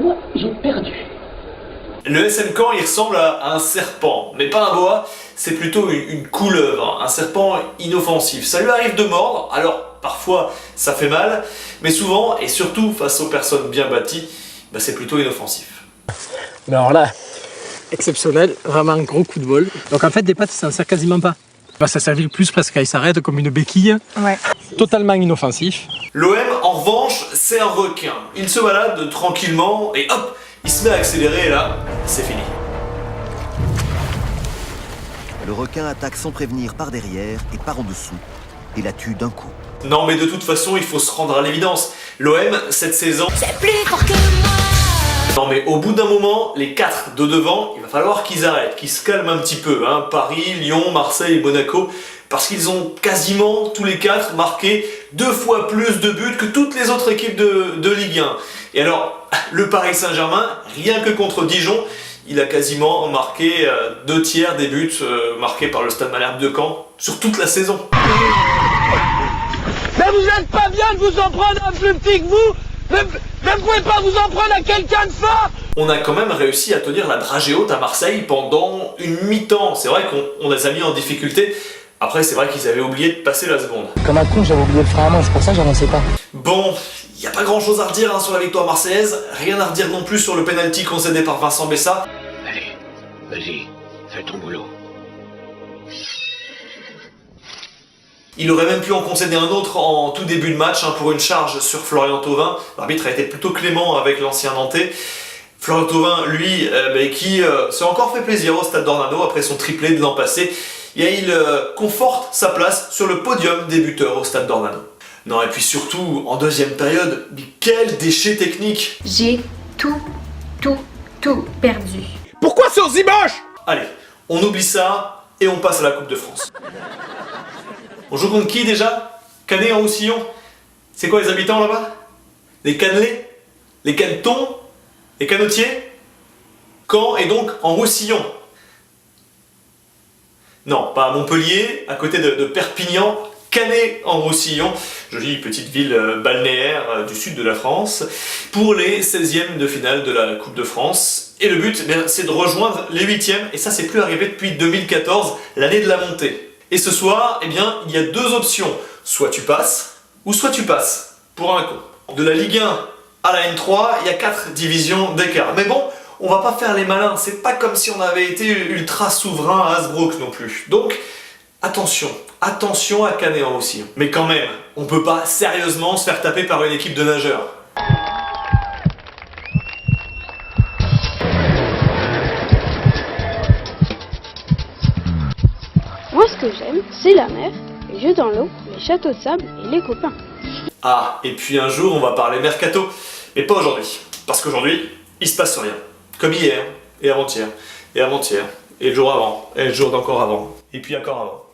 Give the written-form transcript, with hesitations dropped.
moi, j'ai perdu. Le SM Caen, il ressemble à un serpent, mais pas un boa, c'est plutôt une couleuvre, un serpent inoffensif. Ça lui arrive de mordre, alors parfois ça fait mal, mais souvent, et surtout face aux personnes bien bâties, bah, c'est plutôt inoffensif. Mais alors là, exceptionnel, vraiment un gros coup de bol. Donc en fait, des pattes, ça ne sert quasiment pas. Bah, ça servir plus presque quand il s'arrête comme une béquille. Ouais. Totalement inoffensif. L'OM, en revanche, c'est un requin. Il se balade tranquillement et hop, il se met à accélérer et là, c'est fini. Le requin attaque sans prévenir par derrière et par en dessous et la tue d'un coup. Non mais de toute façon, il faut se rendre à l'évidence. L'OM, cette saison... C'est plus fort que moi. Non mais au bout d'un moment, les 4 de devant, il va falloir qu'ils arrêtent, qu'ils se calment un petit peu. Hein. Paris, Lyon, Marseille et Monaco, parce qu'ils ont quasiment tous les 4 marqué 2 fois plus de buts que toutes les autres équipes de Ligue 1. Et alors, le Paris Saint-Germain, rien que contre Dijon, il a quasiment marqué 2 tiers des buts marqués par le Stade Malherbe de Caen sur toute la saison. Mais vous n'êtes pas bien de vous en prendre à un plus petit que vous. Mais vous pouvez pas vous en prendre à quelqu'un de fort. On a quand même réussi à tenir la dragée haute à Marseille pendant une mi-temps. C'est vrai qu'on les a mis en difficulté. Après, c'est vrai qu'ils avaient oublié de passer la seconde. Comme un con, j'avais oublié le frein à main, c'est pour ça que j'avançais pas. Bon, il n'y a pas grand chose à redire sur la victoire marseillaise. Rien à redire non plus sur le penalty concédé par Vincent Bessa. Allez, vas-y, fais ton boulot. Il aurait même pu en concéder un autre en tout début de match pour une charge sur Florian Thauvin. L'arbitre a été plutôt clément avec l'ancien Nantais. Florian Thauvin, lui, qui s'est encore fait plaisir au Stade d'Ornano après son triplé de l'an passé. Et il conforte sa place sur le podium des buteurs au Stade d'Ornano. Non, et puis surtout, en deuxième période, mais quel déchet technique! J'ai tout perdu. Pourquoi c'est aussi moche? Allez, on oublie ça et on passe à la Coupe de France. On joue contre qui déjà? Canet en Roussillon? C'est quoi les habitants là-bas? Les Cannelés? Les Cannetons? Les Canotiers? Caen est donc en Roussillon. Non, pas à Montpellier, à côté de Perpignan, Canet en Roussillon, jolie petite ville balnéaire du sud de la France, pour les 16e de finale de la Coupe de France. Et le but, c'est de rejoindre les 8e, et ça c'est plus arrivé depuis 2014, l'année de la montée. Et ce soir, il y a 2 options, soit tu passes, ou soit tu passes, pour un con. De la Ligue 1 à la N3, il y a 4 divisions d'écart. Mais bon, on va pas faire les malins, c'est pas comme si on avait été ultra souverain à Hasbrook non plus. Donc, attention à Canet en Roussillon. Mais quand même, on peut pas sérieusement se faire taper par une équipe de nageurs. Moi, ce que j'aime, c'est la mer, les jeux dans l'eau, les châteaux de sable et les copains. Ah, et puis un jour, on va parler mercato. Mais pas aujourd'hui. Parce qu'aujourd'hui, il se passe rien. Comme hier, et avant-hier, et avant-hier, et le jour avant, et le jour d'encore avant, et puis encore avant.